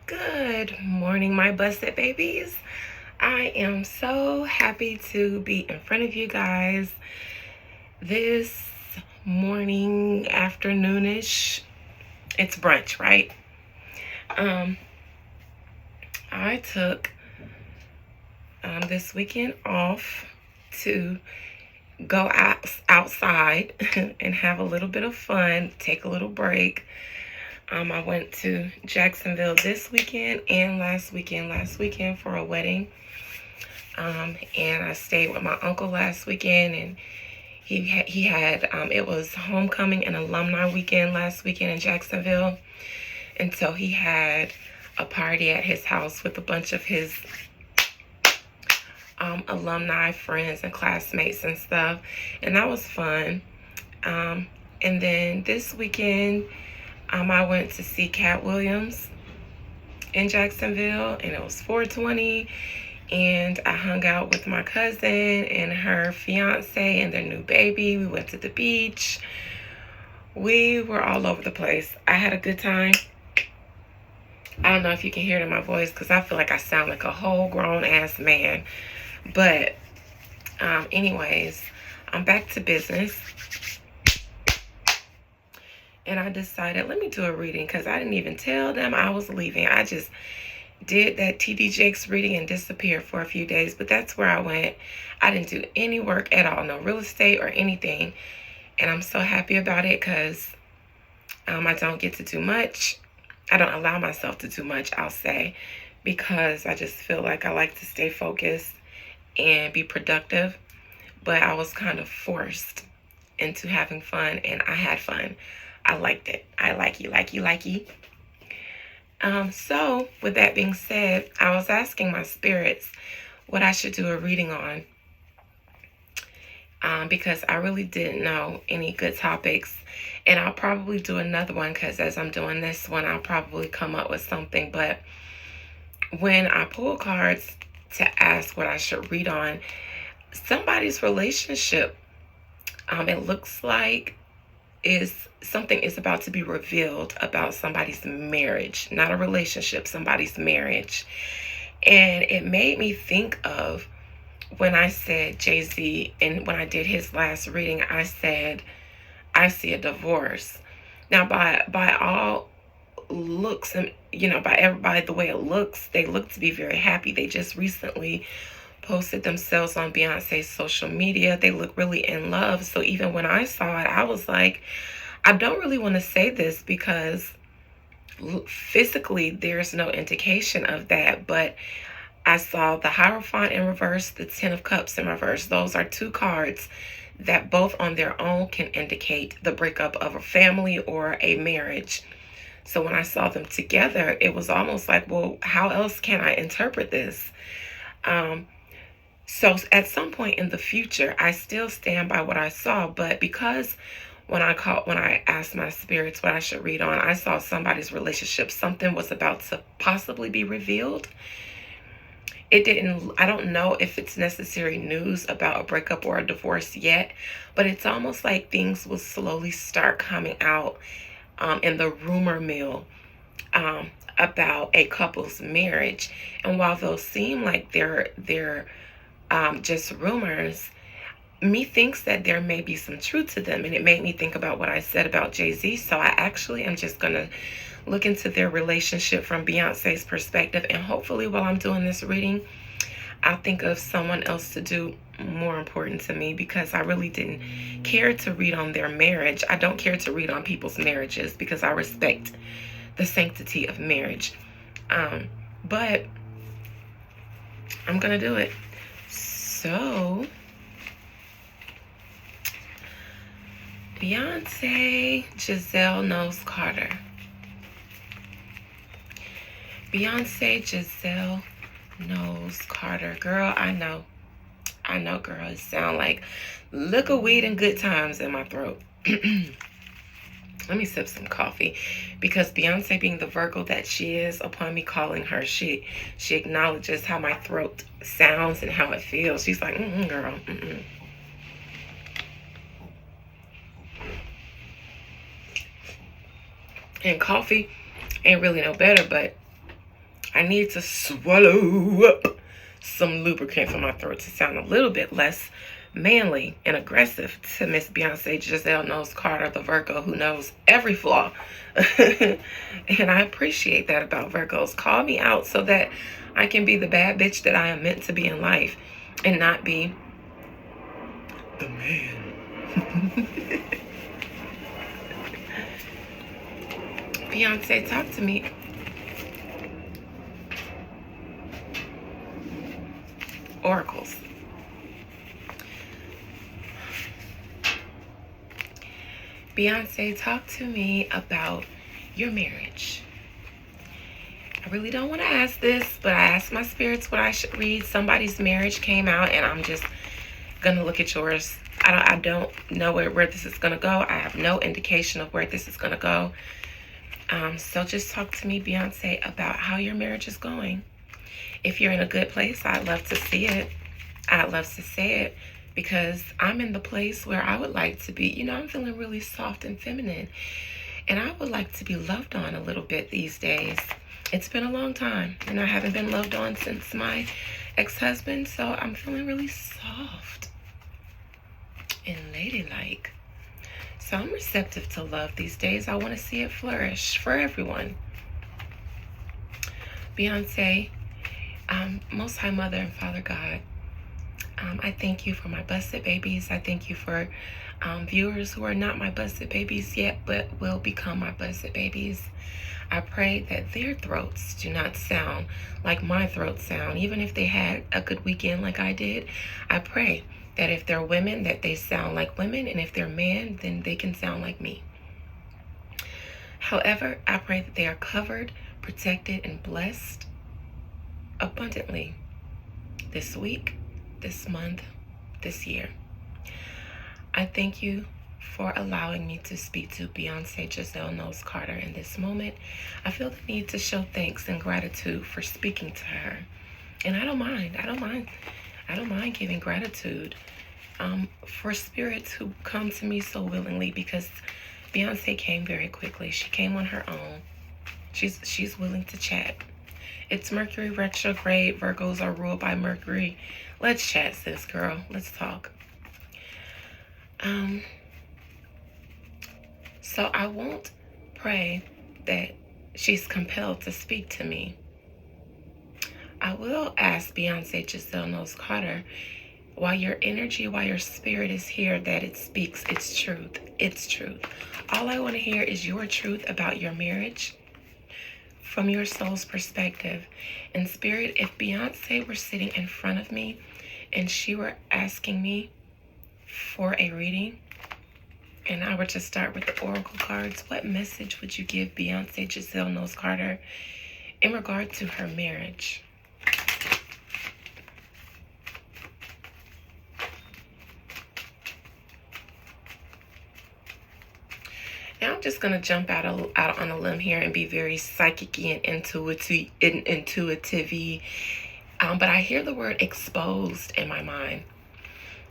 Good morning, my blessed babies. I am so happy to be in front of you guys this morning, afternoonish. It's brunch, right? Um, I took this weekend off to go outside and have a little bit of fun, take a little break. I went to Jacksonville this weekend and last weekend for a wedding. And I stayed with my uncle last weekend, and he had it was homecoming and alumni weekend last weekend in Jacksonville, and so he had a party at his house with a bunch of his alumni friends and classmates and stuff, and that was fun. And then this weekend, I went to see Cat Williams in Jacksonville, and it was 420. And I hung out with my cousin and her fiance and their new baby. We went to the beach. We were all over the place. I had a good time. I don't know if you can hear it in my voice because I feel like I sound like a whole grown ass man. But anyways, I'm back to business. And I decided, let me do a reading because I didn't even tell them I was leaving. I just did that TD Jakes reading and disappeared for a few days, but that's where I went. I didn't do any work at all, no real estate or anything, and I'm so happy about it because I don't get to do much. I don't allow myself to do much, I'll say, because I just feel like I like to stay focused and be productive, but I was kind of forced into having fun, and I had fun. I liked it. I likey. So with that being said, I was asking my spirits what I should do a reading on, because I really didn't know any good topics, and I'll probably do another one because as I'm doing this one, I'll probably come up with something. But when I pull cards to ask what I should read on, somebody's relationship, it looks like something is about to be revealed about somebody's marriage, not a relationship, somebody's marriage. And it made me think of when I said Jay-Z, and when I did his last reading, I said, I see a divorce. Now, by all looks, and by everybody, the way it looks, they look to be very happy. They just recently posted themselves on Beyonce's social media. They look really in love. So even when I saw it, I was like, I don't really want to say this because physically there's no indication of that, but I saw the Hierophant in reverse, the Ten of Cups in reverse. Those are two cards that both on their own can indicate the breakup of a family or a marriage. So when I saw them together, it was almost like, well, how else can I interpret this? So at some point in the future, I still stand by what I saw, but because when I asked my spirits what I should read on, I saw somebody's relationship. Something was about to possibly be revealed. I don't know if it's necessary news about a breakup or a divorce yet, but it's almost like things will slowly start coming out in the rumor mill about a couple's marriage. And while those seem like they're just rumors, me thinks that there may be some truth to them, and it made me think about what I said about Jay-Z. So I actually am just gonna look into their relationship from Beyonce's perspective, and hopefully while I'm doing this reading, I'll think of someone else to do more important to me, because I really didn't care to read on their marriage. I don't care to read on people's marriages because I respect the sanctity of marriage. But I'm gonna do it. So Beyonce, Giselle Knowles Carter. Beyonce, Giselle Knowles Carter. Girl, I know, girl. It sound like liquor, weed, and good times in my throat. Let me sip some coffee, because Beyonce, being the Virgo that she is, upon me calling her, she acknowledges how my throat sounds and how it feels. She's like, girl, And coffee ain't really no better, but I need to swallow up some lubricant for my throat to sound a little bit less manly and aggressive to Miss Beyonce Giselle Knowles Carter, the Virgo who knows every flaw. And I appreciate that about Virgos. Call me out so that I can be the bad bitch that I am meant to be in life and not be the man. Beyonce, talk to me. Oracles. Beyonce, talk to me about your marriage. I really don't want to ask this, but I asked my spirits what I should read. Somebody's marriage came out, and I'm just going to look at yours. I don't know where this is going to go. I have no indication of where this is going to go. So just talk to me, Beyonce, about how your marriage is going. If you're in a good place, I'd love to see it. I'd love to say it because I'm in the place where I would like to be. You know, I'm feeling really soft and feminine, and I would like to be loved on a little bit these days. It's been a long time, and I haven't been loved on since my ex-husband, so I'm feeling really soft and ladylike. So I'm receptive to love these days. I want to see it flourish for everyone. Beyonce, Most High Mother and Father God, I thank you for my busted babies. I thank you for viewers who are not my busted babies yet, but will become my busted babies. I pray that their throats do not sound like my throats sound, even if they had a good weekend like I did. I pray that if they're women, that they sound like women, and if they're men, then they can sound like me. However, I pray that they are covered, protected, and blessed abundantly this week, this month, this year. I thank you for allowing me to speak to Beyonce Giselle Knowles Carter in this moment. I feel the need to show thanks and gratitude for speaking to her. And I don't mind giving gratitude for spirits who come to me so willingly, because Beyonce came very quickly. She came on her own. She's willing to chat. It's Mercury retrograde. Virgos are ruled by Mercury. Let's chat, sis girl. Let's talk. So I won't pray that she's compelled to speak to me. I will ask Beyonce Giselle Knowles Carter, while your energy, while your spirit is here, that it speaks its truth. Its truth. All I want to hear is your truth about your marriage from your soul's perspective. And spirit, if Beyonce were sitting in front of me and she were asking me for a reading, and I were to start with the oracle cards, what message would you give Beyonce Giselle Knowles Carter in regard to her marriage? Now I'm just going to jump out on a limb here and be very psychic-y and intuitive-y. But I hear the word exposed in my mind.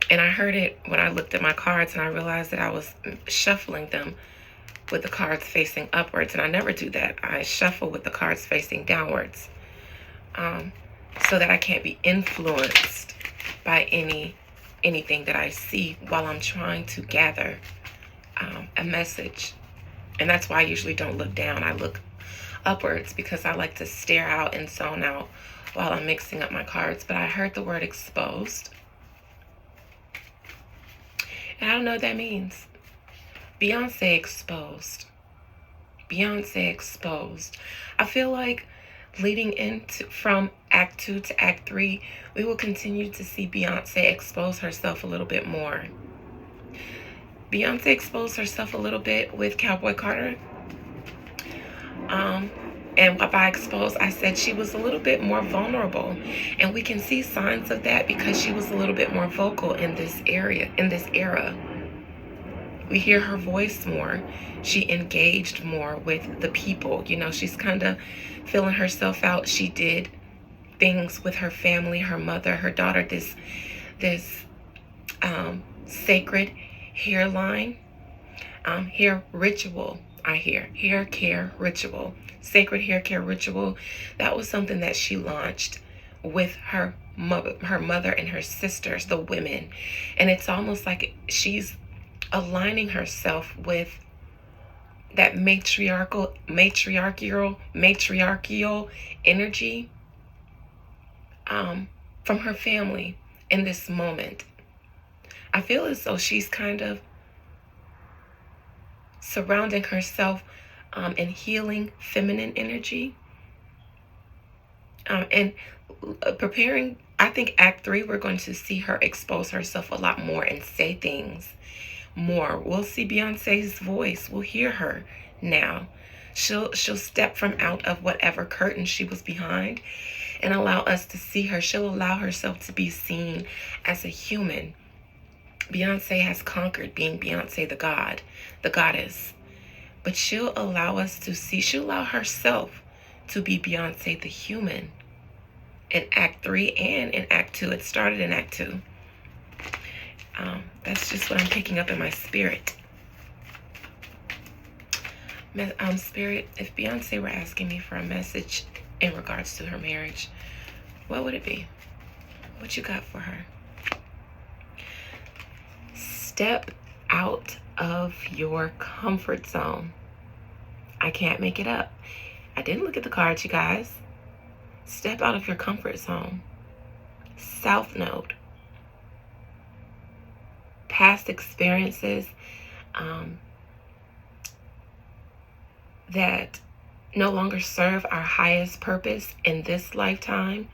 And I heard it when I looked at my cards, and I realized that I was shuffling them with the cards facing upwards. And I never do that. I shuffle with the cards facing downwards, so that I can't be influenced by anything that I see while I'm trying to gather a message. And that's why I usually don't look down. I look upwards because I like to stare out and zone out while I'm mixing up my cards. But I heard the word exposed. And I don't know what that means. Beyonce exposed. Beyonce exposed. I feel like leading into from Act 2 to Act 3, we will continue to see Beyonce expose herself a little bit more. Beyonce exposed herself a little bit with Cowboy Carter. And by exposed, I said she was a little bit more vulnerable. And we can see signs of that because she was a little bit more vocal in this era. We hear her voice more. She engaged more with the people. You know, she's kind of feeling herself out. She did things with her family, her mother, her daughter, this sacred hairline, hair ritual I hear hair care ritual, sacred hair care ritual. That was something that she launched with her mother and her sisters, the women. And it's almost like she's aligning herself with that matriarchal energy from her family in this moment. I feel as though she's kind of surrounding herself in healing feminine energy, and preparing. I think Act 3, we're going to see her expose herself a lot more and say things more. We'll see Beyonce's voice. We'll hear her now. She'll step from out of whatever curtain she was behind and allow us to see her. She'll allow herself to be seen as a human. Beyonce has conquered being Beyonce the god, the goddess. But she'll allow us to see, she'll allow herself to be Beyonce the human in Act 3 and in Act 2. It started in Act 2. That's just what I'm picking up in my spirit. Spirit, if Beyonce were asking me for a message in regards to her marriage, what would it be? What you got for her? Step out of your comfort zone. I can't make it up. I didn't look at the cards, you guys. Step out of your comfort zone. South Node. Past experiences that no longer serve our highest purpose in this lifetime,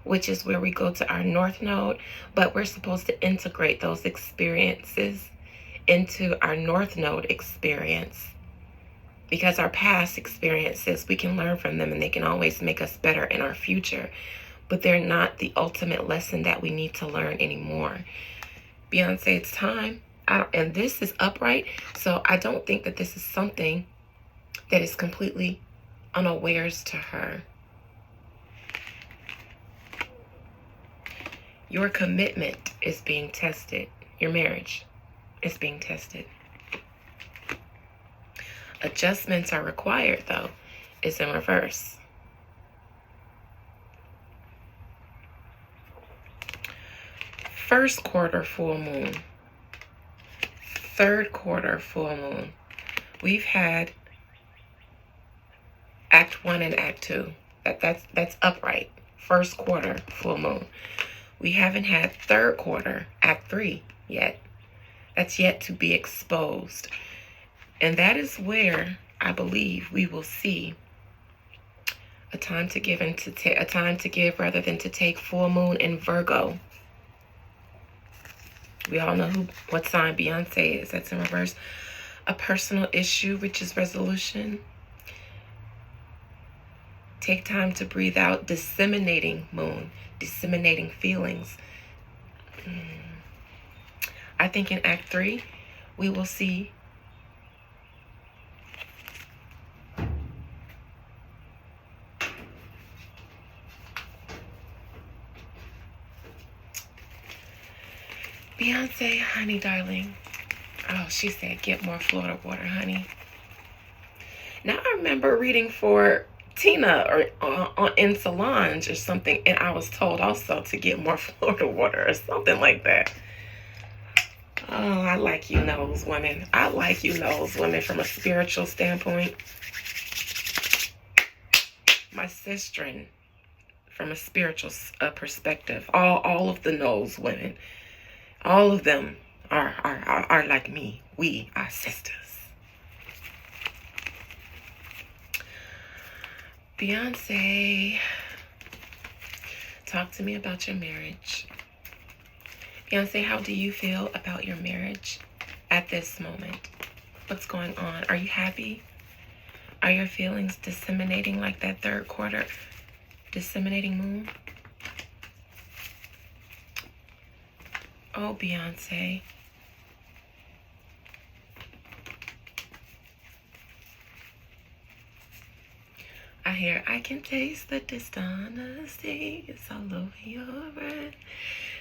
which is where we go to our North Node, but we're supposed to integrate those experiences into our North Node experience, because our past experiences, we can learn from them and they can always make us better in our future, but they're not the ultimate lesson that we need to learn anymore. Beyonce, it's time. And this is upright, so I don't think that this is something that is completely unawares to her. Your commitment is being tested. Your marriage is being tested. Adjustments are required, though. It's in reverse. First quarter full moon. Third quarter full moon. We've had Act 1 and Act 2. That's upright. First quarter full moon. We haven't had third quarter, Act 3 yet. That's yet to be exposed. And that is where I believe we will see a time to give and a time to give rather than to take. Full moon in Virgo. We all know what sign Beyonce is. That's in reverse. A personal issue reaches resolution. Take time to breathe out. Disseminating moon. Disseminating feelings. I think in Act 3, we will see Beyonce, honey, darling. Oh, she said, get more Florida water, honey. Now, I remember reading for Tina or in Solange or something, and I was told also to get more Florida water or something like that. Oh, I like you knows women. I like you knows women from a spiritual standpoint. My sister, from a spiritual perspective, all of the knows women, all of them are like me. We are sisters. Beyonce, talk to me about your marriage. Beyonce, how do you feel about your marriage at this moment? What's going on? Are you happy? Are your feelings disseminating like that third quarter disseminating moon? Oh, Beyonce. I hear, I can taste the dishonesty. It's all over your breath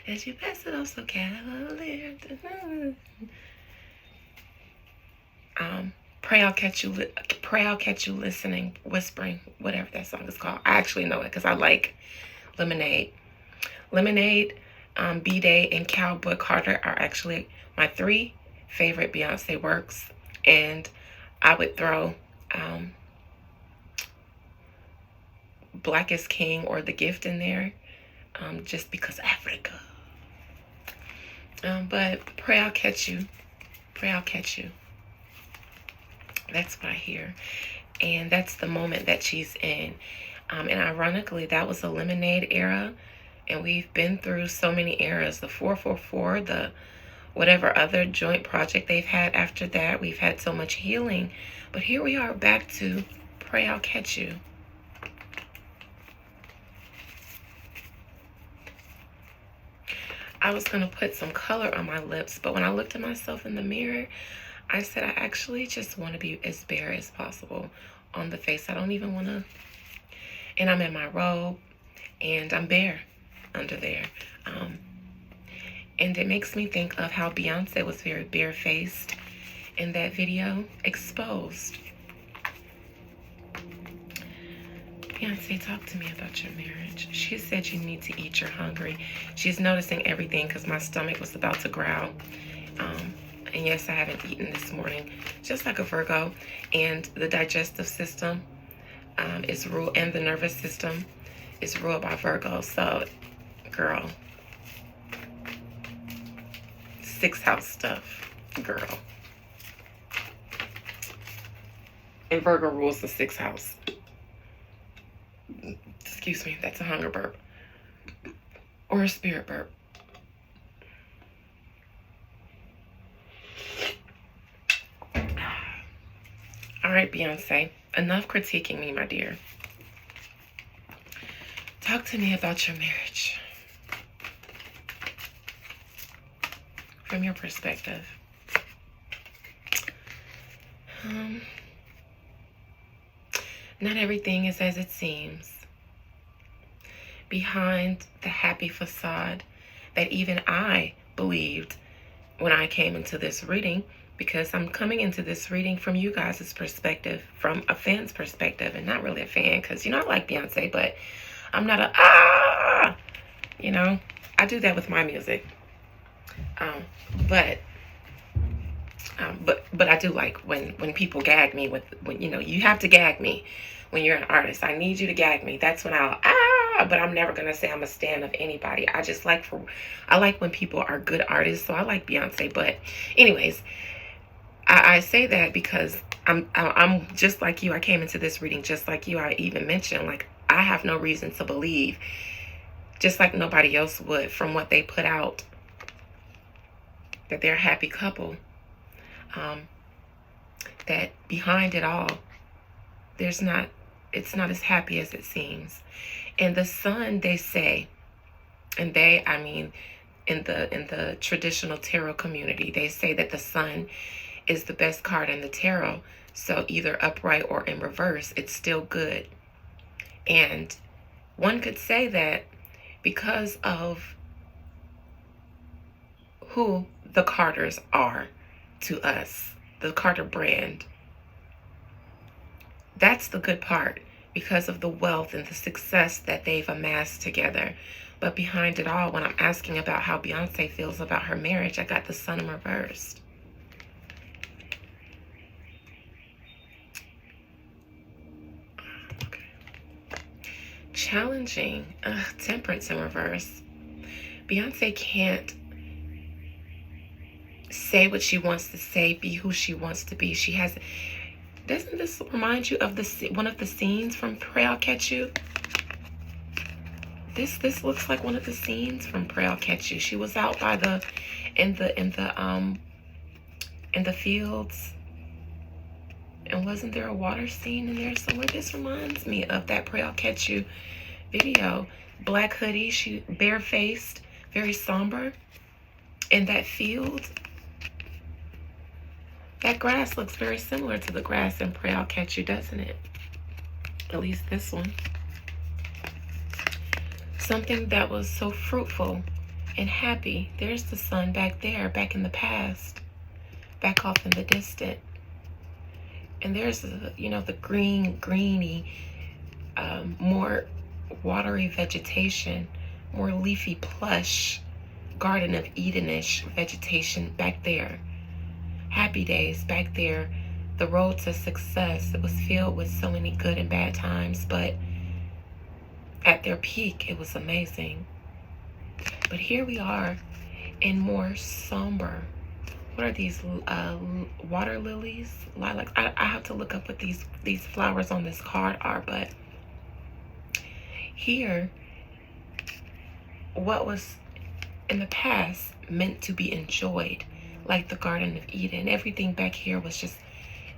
as you pass it off so cavalier. Pray I'll catch you listening, whispering, whatever that song is called. I actually know it because I like Lemonade. Lemonade, B-Day, and Cowboy Carter are actually my 3 favorite Beyonce works. And I would throw Black is King or The Gift in there, just because Africa. But Pray I'll Catch You. Pray I'll Catch You. That's what I hear. And that's the moment that she's in. And ironically, that was the Lemonade era. And we've been through so many eras. The 444, the whatever other joint project they've had after that. We've had so much healing. But here we are back to Pray I'll Catch You. I was going to put some color on my lips, but when I looked at myself in the mirror, I said I actually just want to be as bare as possible on the face. I don't even want to, and I'm in my robe, and I'm bare under there. And it makes me think of how Beyonce was very barefaced in that video, Exposed. Beyonce, talk to me about your marriage. She said you need to eat, you're hungry. She's noticing everything because my stomach was about to growl. And yes, I haven't eaten this morning, just like a Virgo. And the digestive system is ruled, and the nervous system is ruled by Virgo. So, girl, 6th house stuff, girl. And Virgo rules the 6th house. Excuse me, that's a hunger burp. Or a spirit burp. All right, Beyonce, enough critiquing me, my dear. Talk to me about your marriage. From your perspective. Not everything is as it seems. Behind the happy facade that even I believed when I came into this reading, because I'm coming into this reading from you guys' perspective, from a fan's perspective, and not really a fan, because, I like Beyonce, but I'm not I do that with my music. But I do like when people gag me when you have to gag me when you're an artist. I need you to gag me. That's when I'll but I'm never gonna say I'm a stan of anybody. I like when people are good artists, so I like Beyonce. But anyways, I say that because I'm just like you. I came into this reading just like you. I even mentioned, like, I have no reason to believe, just like nobody else would, from what they put out, that they're a happy couple. That behind it all, it's not as happy as it seems. And the sun, they say, and I mean in the traditional tarot community, they say that the sun is the best card in the tarot. So either upright or in reverse, it's still good. And one could say that because of who the Carters are to us, the Carter brand, that's the good part, because of the wealth and the success that they've amassed together. But behind it all, when I'm asking about how Beyonce feels about her marriage, I got the sun in reverse. Okay. Challenging, temperance in reverse. Beyonce can't say what she wants to say, be who she wants to be. Doesn't this remind you of one of the scenes from Pray I'll Catch You? This looks like one of the scenes from Pray I'll Catch You. She was out by in the fields, and wasn't there a water scene in there somewhere? This reminds me of that Pray I'll Catch You video. Black hoodie, she barefaced, very somber, in that field. That grass looks very similar to the grass in Pray I'll Catch You, doesn't it? At least this one. Something that was so fruitful and happy. There's the sun back there, back in the past, back off in the distant. And there's the greeny, more watery vegetation, more leafy plush, Garden of Edenish vegetation back there. Happy days back there. The road to success. It was filled with so many good and bad times, but at their peak, it was amazing. But here we are in more somber. What are these? Water lilies? Lilacs? I have to look up what these flowers on this card are, but here, what was in the past meant to be enjoyed, like the Garden of Eden. Everything back here was just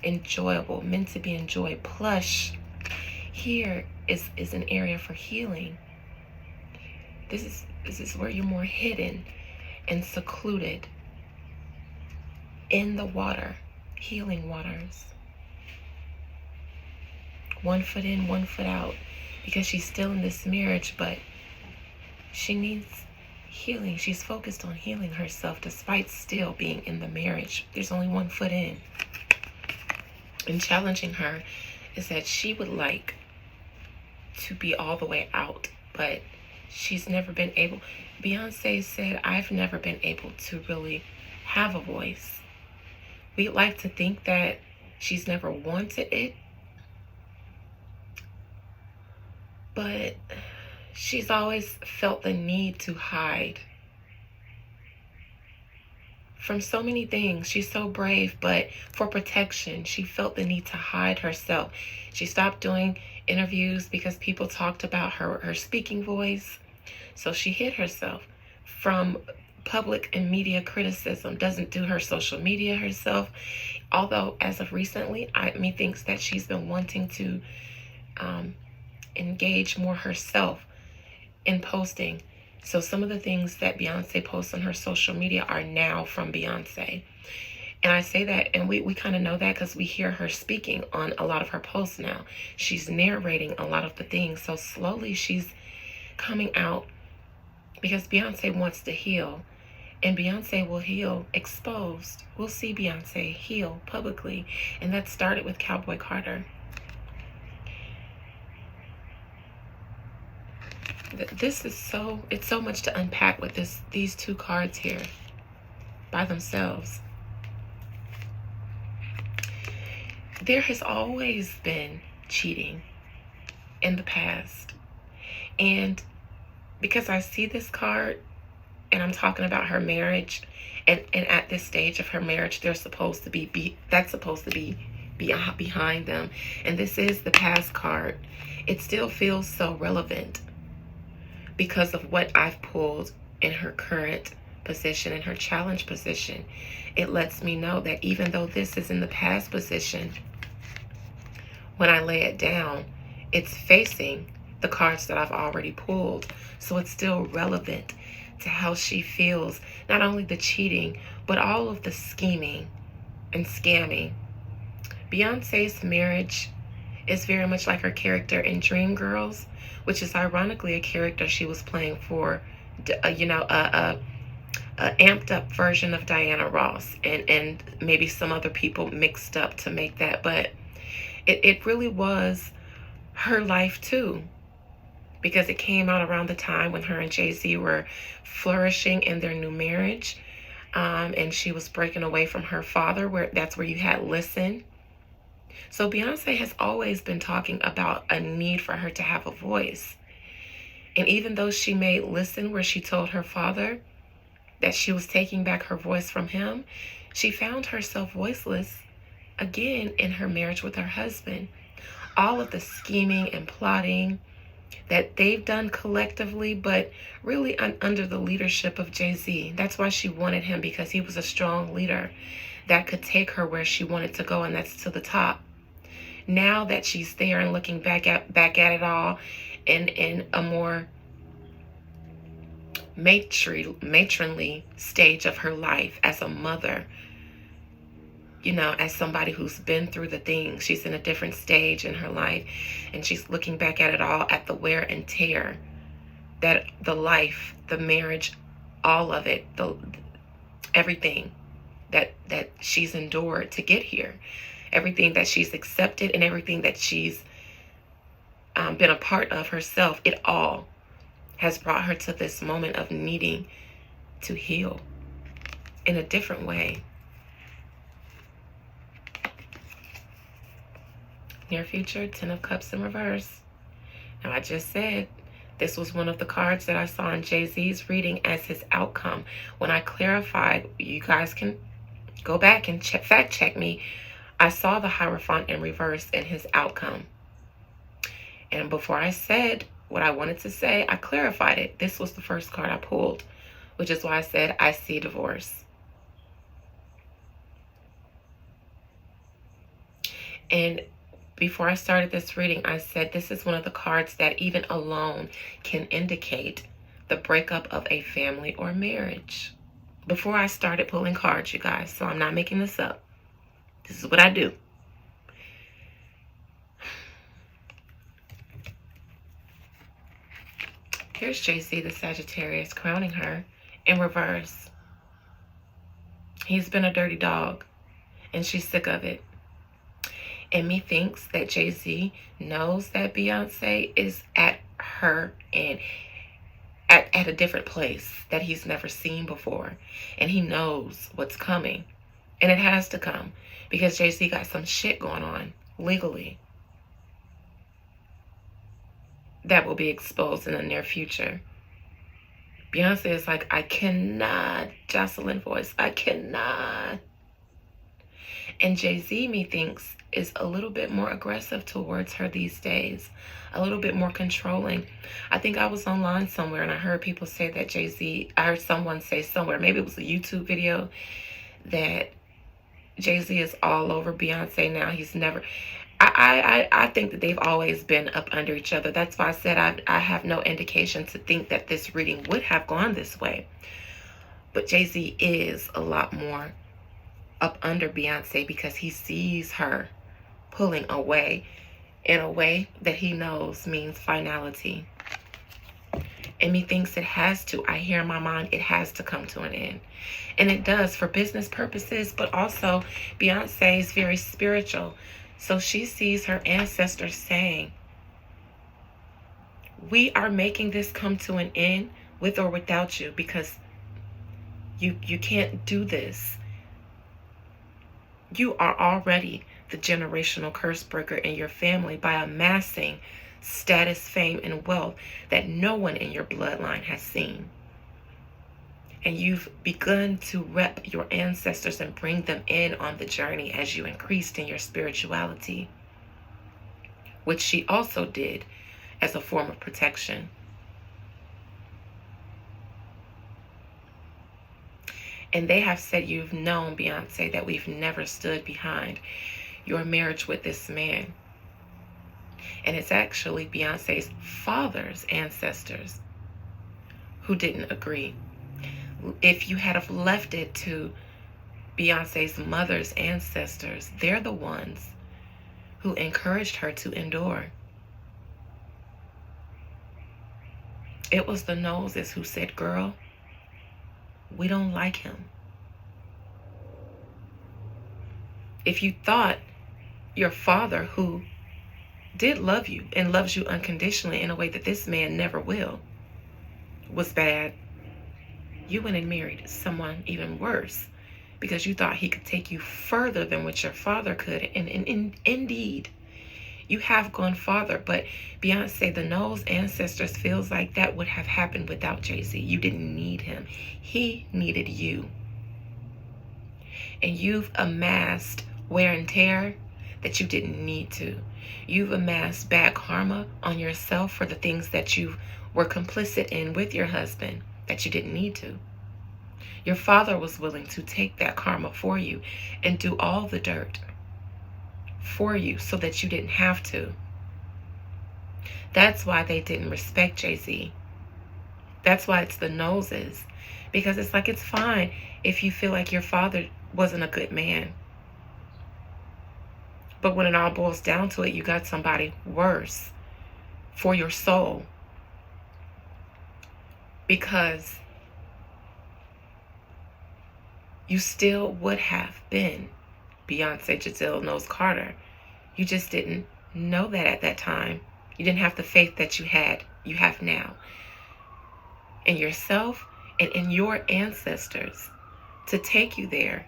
enjoyable, meant to be enjoyed, plush. Here is an area for healing. This is where you're more hidden and secluded in the water, healing waters. 1 foot in, 1 foot out, because she's still in this marriage, but she needs healing. She's focused on healing herself despite still being in the marriage. There's only 1 foot in. And challenging her is that she would like to be all the way out, but she's never been able. Beyonce said, I've never been able to really have a voice. We like to think that she's never wanted it, but she's always felt the need to hide from so many things. She's so brave, but for protection, she felt the need to hide herself. She stopped doing interviews because people talked about her speaking voice. So she hid herself from public and media criticism, doesn't do her social media herself. Although as of recently, thinks that she's been wanting to engage more herself in posting. So some of the things that Beyonce posts on her social media are now from Beyonce. And I say that, and we kind of know that because we hear her speaking on a lot of her posts now. She's narrating a lot of the things. So slowly she's coming out because Beyonce wants to heal. And Beyonce will heal exposed. We'll see Beyonce heal publicly. And that started with Cowboy Carter. This is it's so much to unpack with these two cards here by themselves. There has always been cheating in the past. And because I see this card and I'm talking about her marriage, and at this stage of her marriage, that's supposed to be behind them. And this is the past card. It still feels so relevant because of what I've pulled in her current position, in her challenge position. It lets me know that even though this is in the past position, when I lay it down, it's facing the cards that I've already pulled. So it's still relevant to how she feels, not only the cheating, but all of the scheming and scamming. Beyonce's marriage is very much like her character in Dreamgirls, which is ironically a character she was playing for, a amped up version of Diana Ross, and maybe some other people mixed up to make that, but it really was her life too, because it came out around the time when her and Jay-Z were flourishing in their new marriage, and she was breaking away from her father, that's where you had Listen. So Beyonce has always been talking about a need for her to have a voice. And even though she made Listen, where she told her father that she was taking back her voice from him, she found herself voiceless again in her marriage with her husband. All of the scheming and plotting that they've done collectively, but really under the leadership of Jay-Z. That's why she wanted him, because he was a strong leader that could take her where she wanted to go, and that's to the top. Now that she's there and looking back at it all in a more matronly stage of her life as a mother, as somebody who's been through the things, she's in a different stage in her life, and she's looking back at it all, at the wear and tear that the life, the marriage, all of it, everything that she's endured to get here. everything that she's accepted, and everything that she's been a part of herself, it all has brought her to this moment of needing to heal in a different way. Near future, 10 of Cups in reverse. Now, I just said this was one of the cards that I saw in Jay-Z's reading as his outcome. When I clarified, you guys can go back and fact check me. I saw the Hierophant in reverse in his outcome. And before I said what I wanted to say, I clarified it. This was the first card I pulled, which is why I said I see divorce. And before I started this reading, I said this is one of the cards that even alone can indicate the breakup of a family or marriage. Before I started pulling cards, you guys, so I'm not making this up. This is what I do. Here's Jay-Z, the Sagittarius, crowning her in reverse. He's been a dirty dog, and she's sick of it. And methinks that Jay-Z knows that Beyonce is at her end, at a different place that he's never seen before. And he knows what's coming. And it has to come, because Jay-Z got some shit going on legally that will be exposed in the near future. Beyonce is like, I cannot, Jocelyn voice, I cannot. And Jay-Z, methinks, is a little bit more aggressive towards her these days, a little bit more controlling. I think I was online somewhere and I heard people say that Jay-Z, I heard someone say somewhere, maybe it was a YouTube video, that Jay-Z is all over Beyonce now. He's never, I think that they've always been up under each other. That's why I said I have no indication to think that this reading would have gone this way. But Jay-Z is a lot more up under Beyonce because he sees her pulling away in a way that he knows means finality. And methinks it has to. I hear in my mind it has to come to an end. And it does for business purposes, but also Beyonce is very spiritual. So she sees her ancestors saying, we are making this come to an end with or without you, because you can't do this. You are already the generational curse breaker in your family by amassing status, fame, and wealth that no one in your bloodline has seen. And you've begun to rep your ancestors and bring them in on the journey as you increased in your spirituality, which she also did as a form of protection. And they have said, you've known, Beyonce, that we've never stood behind your marriage with this man. And it's actually Beyonce's father's ancestors who didn't agree. If you had have left it to Beyonce's mother's ancestors, they're the ones who encouraged her to endure. It was the Knowleses who said, girl, we don't like him. If you thought your father, who did love you and loves you unconditionally in a way that this man never will, was bad, you went and married someone even worse because you thought he could take you further than what your father could. And indeed, you have gone farther. But Beyonce, the Knowles ancestors, feels like that would have happened without Jay-Z. You didn't need him. He needed you. And you've amassed wear and tear that you didn't need to. You've amassed bad karma on yourself for the things that you were complicit in with your husband that you didn't need to. Your father was willing to take that karma for you and do all the dirt for you so that you didn't have to. That's why they didn't respect Jay-Z. That's why it's the Knowleses. Because it's like, it's fine if you feel like your father wasn't a good man. But when it all boils down to it, you got somebody worse for your soul. Because you still would have been Beyonce Giselle knows Carter. You just didn't know that at that time. You didn't have the faith that you have now in yourself and in your ancestors to take you there.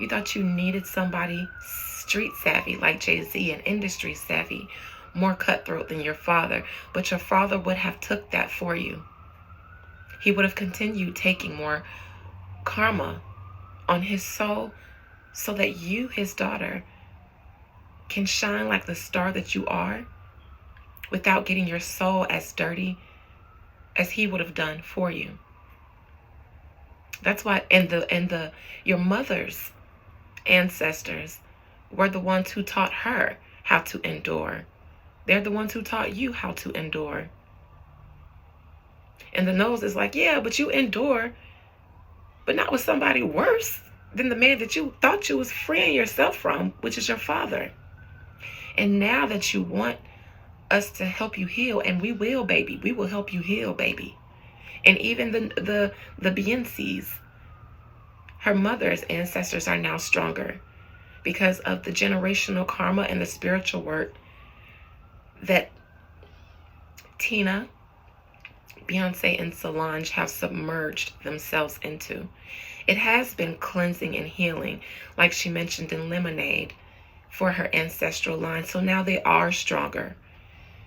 You thought you needed somebody street savvy like Jay-Z and industry savvy, more cutthroat than your father, but your father would have took that for you. He would have continued taking more karma on his soul so that you, his daughter, can shine like the star that you are without getting your soul as dirty as he would have done for you. That's why your mother's ancestors were the ones who taught her how to endure. They're the ones who taught you how to endure. And the nose is like, yeah, but you endure, but not with somebody worse than the man that you thought you was freeing yourself from, which is your father. And now that you want us to help you heal, and we will, baby. We will help you heal, baby. And even the Beyonce's, her mother's ancestors are now stronger because of the generational karma and the spiritual work that Tina, Beyonce, and Solange have submerged themselves into. It has been cleansing and healing, like she mentioned in Lemonade, for her ancestral line. So now they are stronger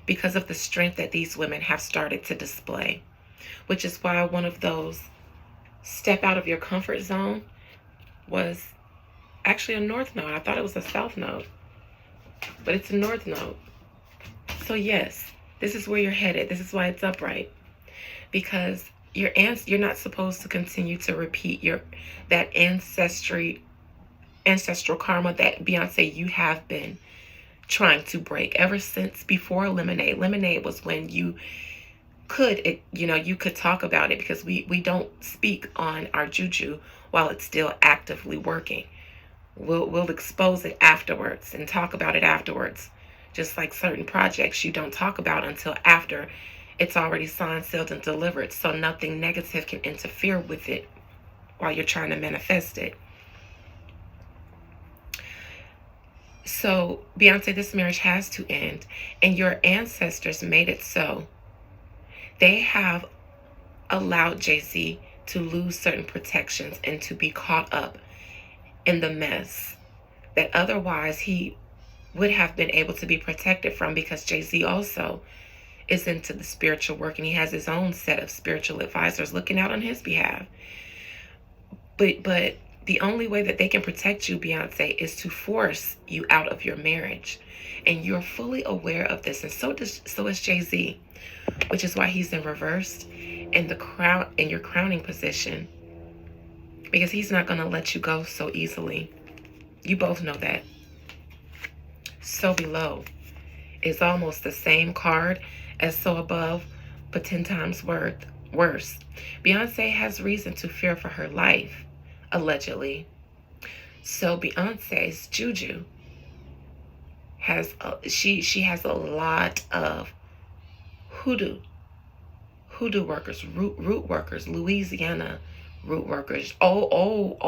because of the strength that these women have started to display, which is why one of those step out of your comfort zone was actually a north node. I thought it was a south node, but it's a north node. So yes, this is where you're headed. This is why it's upright, because you're not supposed to continue to repeat that ancestral karma that Beyonce you have been trying to break ever since before Lemonade. Lemonade was when you could talk about it, because we don't speak on our juju while it's still actively working. We'll expose it afterwards and talk about it afterwards. Just like certain projects you don't talk about until after it's already signed, sealed, and delivered, so nothing negative can interfere with it while you're trying to manifest it. So, Beyonce, this marriage has to end, and your ancestors made it so. They have allowed Jay-Z to lose certain protections and to be caught up in the mess that otherwise he would have been able to be protected from, because Jay-Z also is into the spiritual work and he has his own set of spiritual advisors looking out on his behalf. But the only way that they can protect you, Beyonce, is to force you out of your marriage. And you're fully aware of this. And so is Jay-Z, which is why he's in reverse in your crowning position, because he's not going to let you go so easily. You both know that. So Below is almost the same card as So Above, but 10 times worse. Beyonce has reason to fear for her life, allegedly. So Beyonce's juju she has a lot of hoodoo workers, root workers, Louisiana root workers, old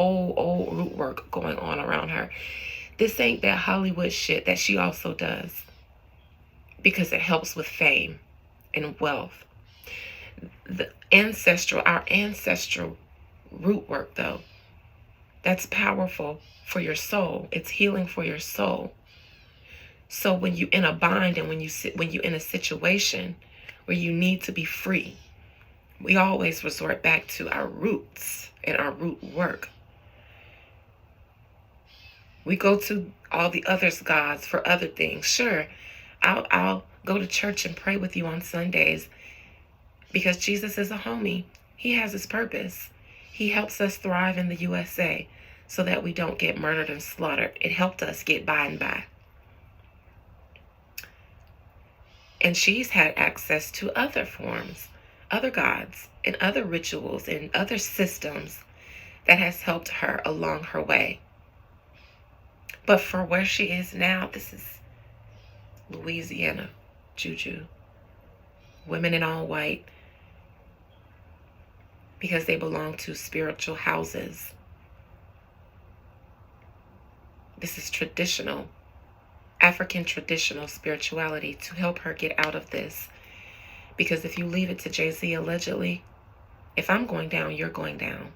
root work going on around her. This ain't that Hollywood shit that she also does, because it helps with fame and wealth. Our ancestral root work, though, that's powerful for your soul. It's healing for your soul. So when you're in a bind and when you're in a situation where you need to be free, we always resort back to our roots and our root work. We go to all the others gods for other things. Sure, I'll go to church and pray with you on Sundays because Jesus is a homie. He has his purpose. He helps us thrive in the USA so that we don't get murdered and slaughtered. It helped us get by and by. And she's had access to other forms, other gods, and other rituals and other systems that has helped her along her way. But for where she is now, this is Louisiana juju. Women in all white, because they belong to spiritual houses. This is traditional, African traditional spirituality to help her get out of this. Because if you leave it to Jay-Z, allegedly, if I'm going down, you're going down.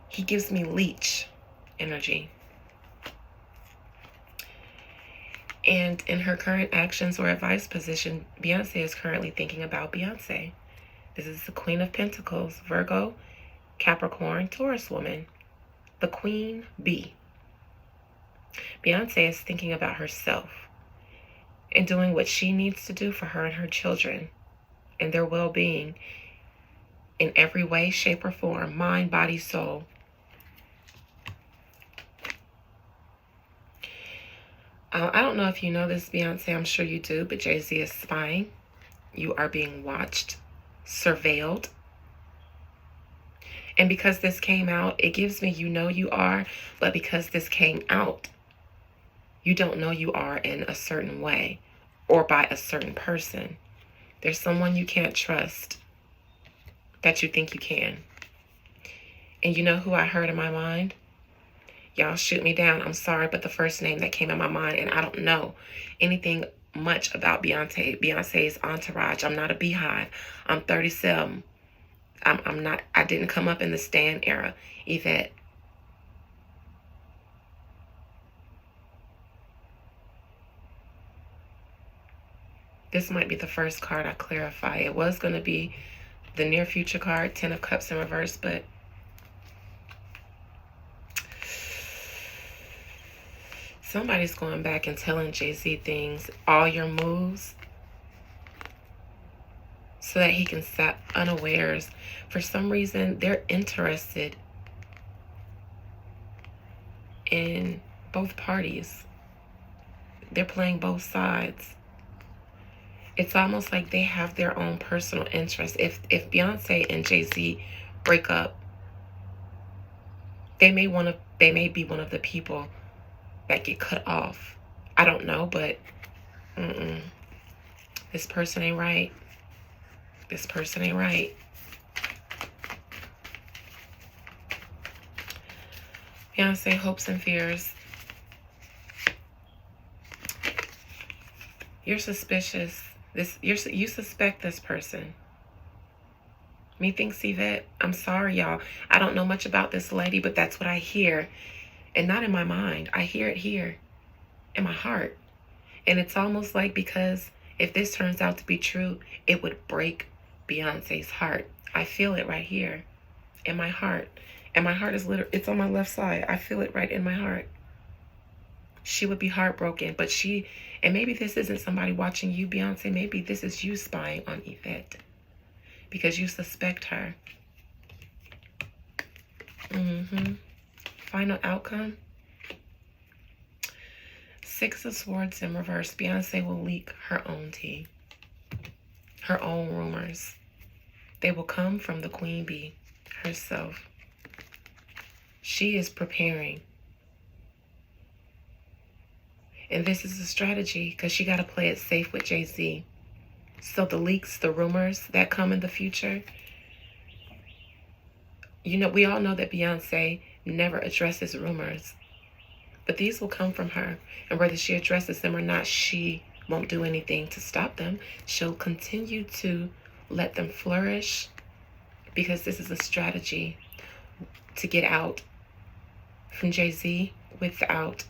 He gives me leech energy. And in her current actions or advice position, Beyonce is currently thinking about Beyonce. This is the Queen of Pentacles, Virgo, Capricorn, Taurus woman, the Queen Bee. Beyonce is thinking about herself and doing what she needs to do for her and her children and their well-being in every way, shape, or form, mind, body, soul. I don't know if you know this, Beyonce. I'm sure you do, but Jay-Z is spying. You are being watched, surveilled. And because this came out, it gives me you know you are, but because this came out, you don't know you are in a certain way or by a certain person. There's someone you can't trust that you think you can. And you know who I heard in my mind? Y'all shoot me down. I'm sorry, but the first name that came in my mind, and I don't know anything much about Beyonce's entourage. I'm not a beehive. I'm 37. I'm not, I didn't come up in the Stan era. Yvette. This might be the first card I clarify. It was going to be the near future card, 10 of Cups in reverse, but somebody's going back and telling Jay-Z things, all your moves, so that he can stop unawares. For some reason, they're interested in both parties. They're playing both sides. It's almost like they have their own personal interests. If Beyonce and Jay-Z break up, they may be one of the people that get cut off. I don't know, but this person ain't right. This person ain't right. Beyonce, hopes and fears. You're suspicious. You suspect this person. Methinks Yvette. I'm sorry, y'all. I don't know much about this lady, but that's what I hear. And not in my mind. I hear it here in my heart. And it's almost like, because if this turns out to be true, it would break Beyonce's heart. I feel it right here in my heart. And my heart is literally, it's on my left side. I feel it right in my heart. She would be heartbroken, but and maybe this isn't somebody watching you, Beyonce. Maybe this is you spying on Yvette because you suspect her. Final outcome. 6 of Swords in reverse. Beyonce will leak her own tea, her own rumors. They will come from the Queen Bee herself. She is preparing. And this is a strategy because she got to play it safe with Jay-Z. So the leaks, the rumors that come in the future, you know, we all know that Beyonce never addresses rumors. But these will come from her. And whether she addresses them or not, she won't do anything to stop them. She'll continue to let them flourish because this is a strategy to get out from Jay-Z without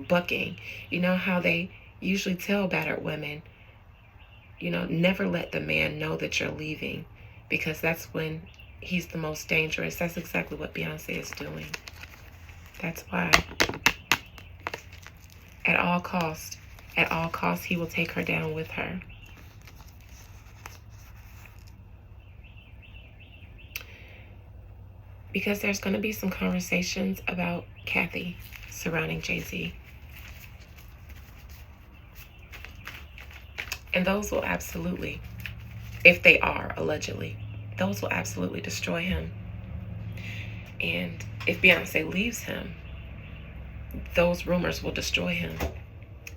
bucking. You know how they usually tell battered women, you know, never let the man know that you're leaving, because that's when he's the most dangerous. That's exactly what Beyonce is doing. That's why. At all costs, he will take her down with her. Because there's going to be some conversations about Kathy surrounding Jay-Z. And those will absolutely, if they are allegedly, those will absolutely destroy him. And if Beyonce leaves him, those rumors will destroy him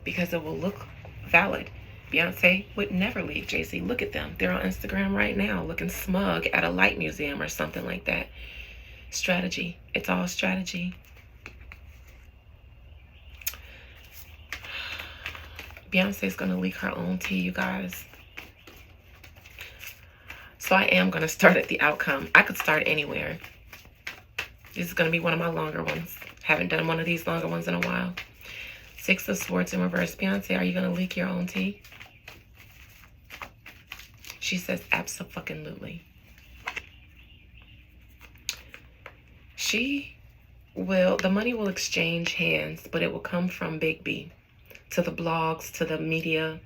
because it will look valid. Beyonce would never leave Jay-Z. Look at them. They're on Instagram right now looking smug at a light museum or something like that. Strategy. It's all strategy. Beyonce's going to leak her own tea, you guys. So I am going to start at the outcome. I could start anywhere. This is going to be one of my longer ones. Haven't done one of these longer ones in a while. Six of Swords in reverse. Beyonce, are you going to leak your own tea? She says abso-fucking-lutely. The money will exchange hands, but it will come from Big B to the blogs, to the media.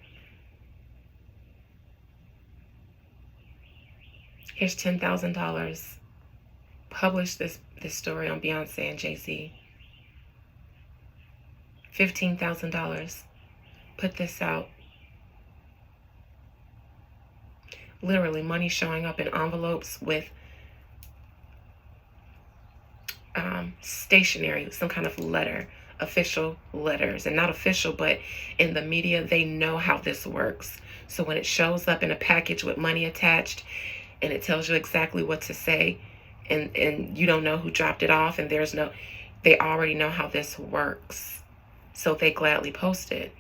Here's $10,000. Publish this story on Beyonce and Jay-Z. $15,000. Put this out. Literally, money showing up in envelopes with stationery, some kind of letter, official letters. And not official, but in the media, they know how this works. So when it shows up in a package with money attached, and it tells you exactly what to say, and you don't know who dropped it off, and they already know how this works. So they gladly post it.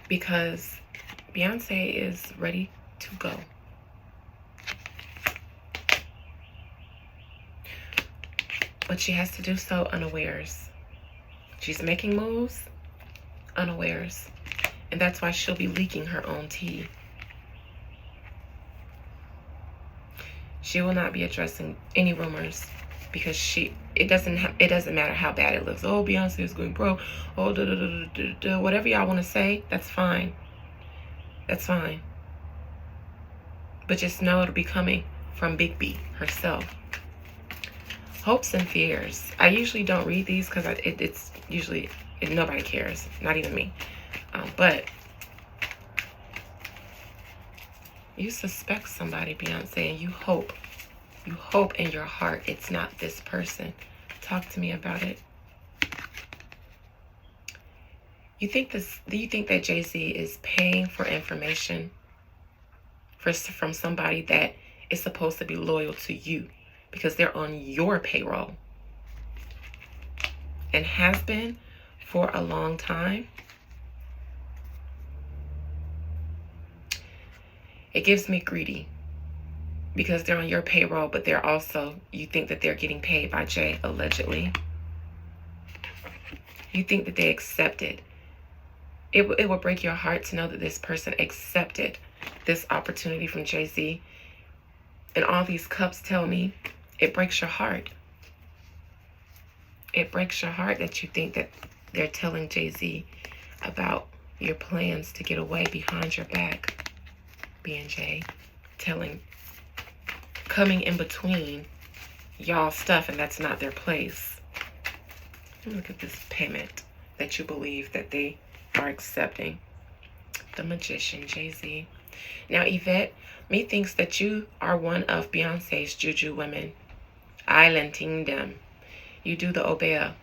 Because Beyonce is ready to go. But she has to do so unawares. She's making moves unawares. And that's why she'll be leaking her own tea. She will not be addressing any rumors because it doesn't matter how bad it looks. Oh, Beyonce is going broke. Oh, whatever y'all want to say, that's fine. That's fine. But just know it'll be coming from Big B herself. Hopes and fears. I usually don't read these because it's usually nobody cares, not even me. But you suspect somebody, Beyonce, and you hope in your heart it's not this person. Talk to me about it. Do you think that Jay-Z is paying for information from somebody that is supposed to be loyal to you because they're on your payroll and has been for a long time? It gives me greedy because they're on your payroll, but they're also, you think that they're getting paid by Jay, allegedly. You think that they accepted. It will break your heart to know that this person accepted this opportunity from Jay-Z. And all these cups tell me it breaks your heart. It breaks your heart that you think that they're telling Jay-Z about your plans to get away behind your back. B&J coming in between y'all stuff, and that's not their place. Look at this payment that you believe that they are accepting. The Magician, Jay-Z. Now, Yvette, me thinks that you are one of Beyonce's juju women. Islanding them. You do the Obeah.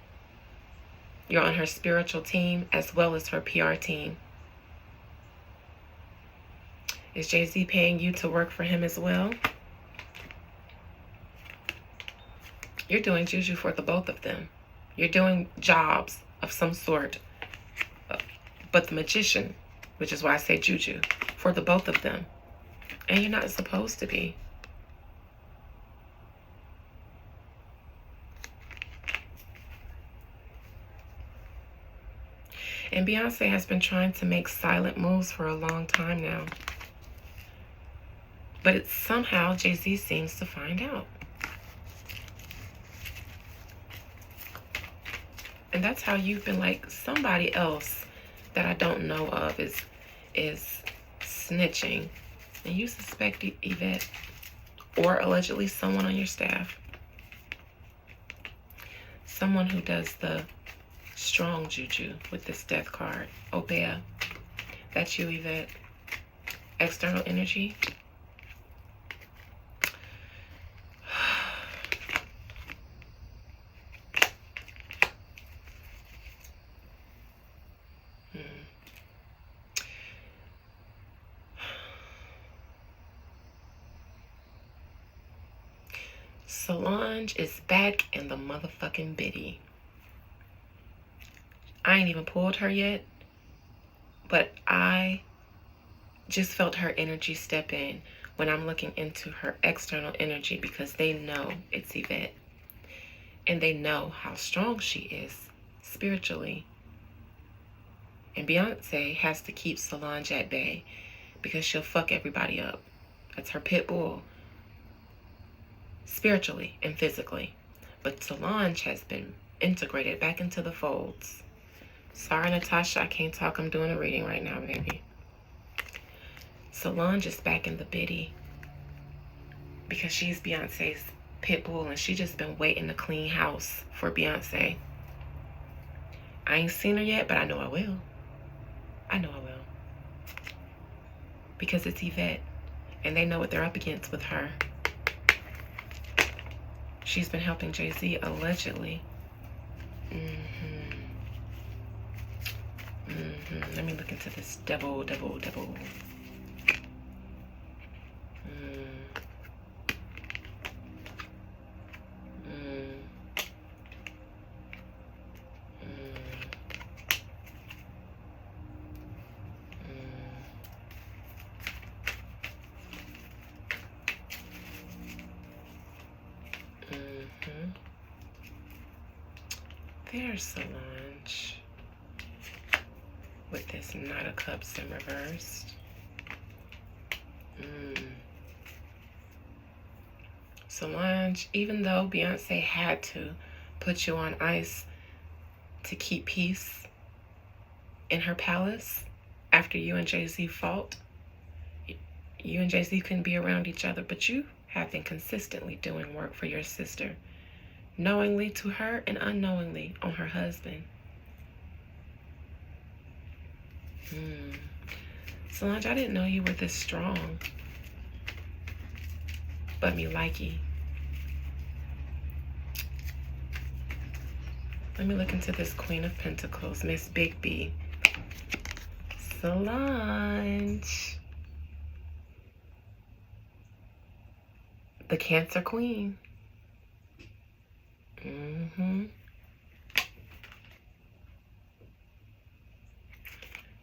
You're on her spiritual team as well as her PR team. Is Jay-Z paying you to work for him as well? You're doing juju for the both of them. You're doing jobs of some sort. But the Magician, which is why I say juju, for the both of them. And you're not supposed to be. And Beyonce has been trying to make silent moves for a long time now. But it's somehow Jay-Z seems to find out. And that's how you've been like, somebody else that I don't know of is snitching. And you suspect Yvette or allegedly someone on your staff. Someone who does the strong juju with this death card. Obeah. That's you, Yvette. External energy. Solange is back in the motherfucking biddy. I ain't even pulled her yet, but I just felt her energy step in when I'm looking into her external energy, because they know it's Yvette. And they know how strong she is spiritually. And Beyonce has to keep Solange at bay because she'll fuck everybody up. That's her pit bull. Spiritually and physically. But Solange has been integrated back into the folds. Sorry, Natasha, I can't talk. I'm doing a reading right now, baby. Solange is back in the biddy because she's Beyonce's pit bull, and she just been waiting to clean house for Beyonce. I ain't seen her yet, but I know I will. I know I will. Because it's Yvette, and they know what they're up against with her. She's been helping Jay-Z, allegedly. Let me look into this. Devil. There's Solange with this Knight of Cups in reversed. Solange, even though Beyonce had to put you on ice to keep peace in her palace after you and Jay-Z fought, you and Jay-Z couldn't be around each other, but you have been consistently doing work for your sister, knowingly to her and unknowingly on her husband. Solange, I didn't know you were this strong, but me likey. Let me look into this Queen of Pentacles, Miss Big B. Solange, the Cancer Queen.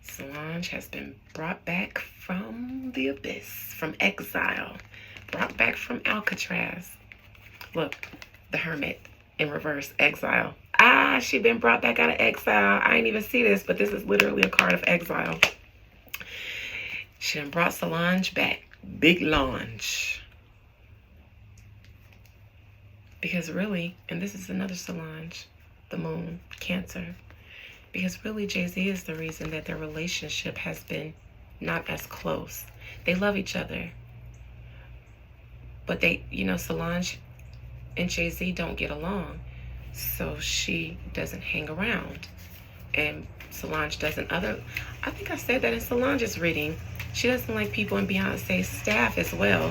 Solange has been brought back from the abyss, from exile, brought back from Alcatraz. Look, the Hermit in reverse, exile. She been brought back out of exile. I didn't even see this, but this is literally a card of exile. She done brought Solange back. Big Lange. Because really, and this is another Solange, the Moon, Cancer. Because really, Jay-Z is the reason that their relationship has been not as close. They love each other. But they, Solange and Jay-Z don't get along. So she doesn't hang around. And Solange doesn't I think I said that in Solange's reading. She doesn't like people in Beyonce's staff as well.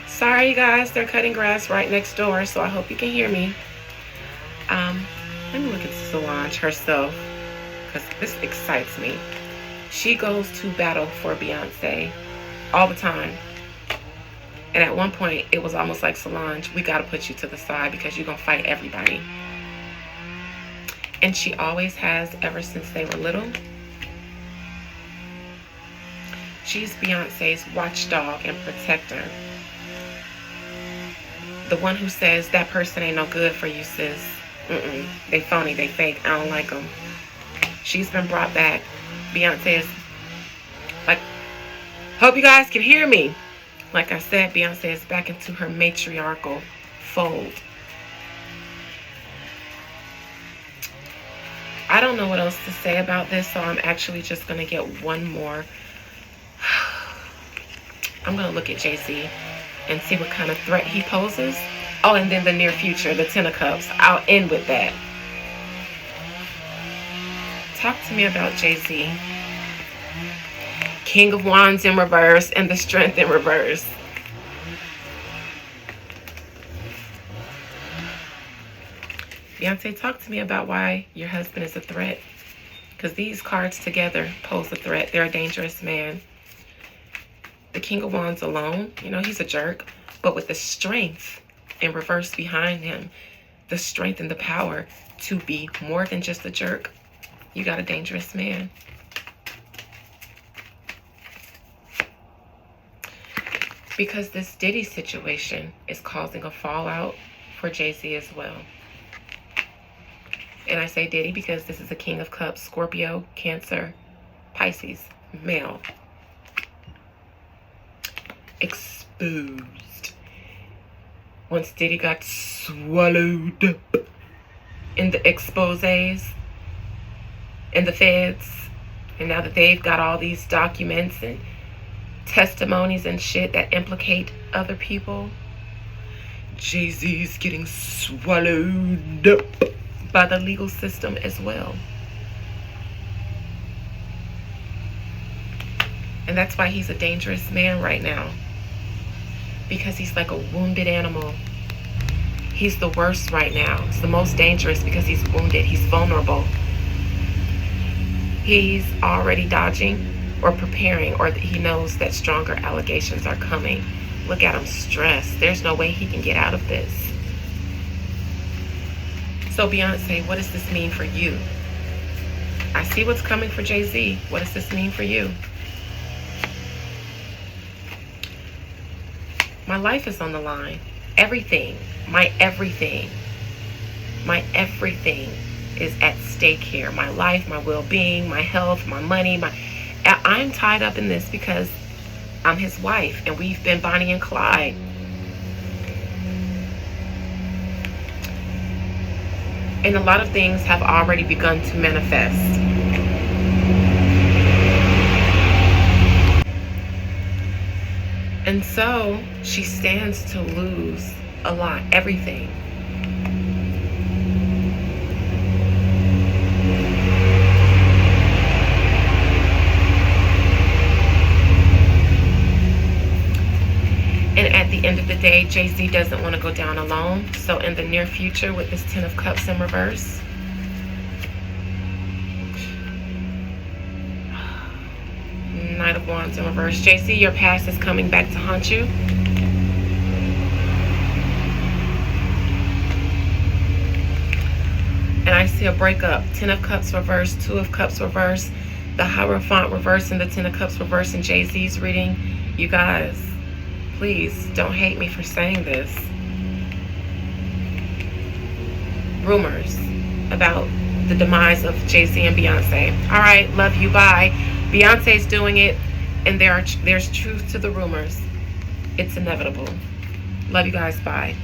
Sorry, you guys, they're cutting grass right next door, so I hope you can hear me. Let me look at Solange herself, because this excites me. She goes to battle for Beyonce all the time. And at one point, it was almost like, Solange, we got to put you to the side because you're going to fight everybody. And she always has, ever since they were little. She's Beyonce's watchdog and protector. The one who says, that person ain't no good for you, sis. They phony, they fake, I don't like them. She's been brought back. Beyonce is, hope you guys can hear me. Like I said, Beyonce is back into her matriarchal fold. I don't know what else to say about this, so I'm actually just going to get one more. I'm going to look at Jay-Z and see what kind of threat he poses. Oh, and then the near future, the Ten of Cups. I'll end with that. Talk to me about Jay-Z. King of Wands in reverse and the Strength in reverse. Beyonce, talk to me about why your husband is a threat. Because these cards together pose a threat. They're a dangerous man. The King of Wands alone, he's a jerk. but with the strength in reverse behind him, the strength and the power to be more than just a jerk, you got a dangerous man. Because this Diddy situation is causing a fallout for Jay-Z as well. And I say Diddy because this is a King of Cups, Scorpio, Cancer, Pisces, male. Exposed. Once Diddy got swallowed up in the exposés and the feds, and now that they've got all these documents and testimonies and shit that implicate other people, Jay-Z's getting swallowed up by the legal system as well. And that's why he's a dangerous man right now. Because he's like a wounded animal. He's the worst right now. It's the most dangerous because he's wounded. He's vulnerable. He's already dodging or preparing, or he knows that stronger allegations are coming. Look at him stressed. There's no way he can get out of this. So Beyonce, what does this mean for you? I see what's coming for Jay-Z. What does this mean for you? My life is on the line. Everything, my everything is at stake here. My life, my well-being, my health, my money, I'm tied up in this because I'm his wife and we've been Bonnie and Clyde. And a lot of things have already begun to manifest. And so she stands to lose a lot, everything. And at the end of the day, Jay-Z doesn't want to go down alone. So in the near future, with this 10 of Cups in reverse, Knight of Wands in reverse, Jay-Z, your past is coming back to haunt you. And I see a breakup. 10 of Cups reverse, 2 of Cups reverse, the Hierophant reverse, and the 10 of Cups reverse in Jay-Z's reading. You guys, please don't hate me for saying this. Rumors about the demise of Jay-Z and Beyonce. All right, love you, bye. Beyonce's doing it, and there's truth to the rumors. It's inevitable. Love you guys, bye.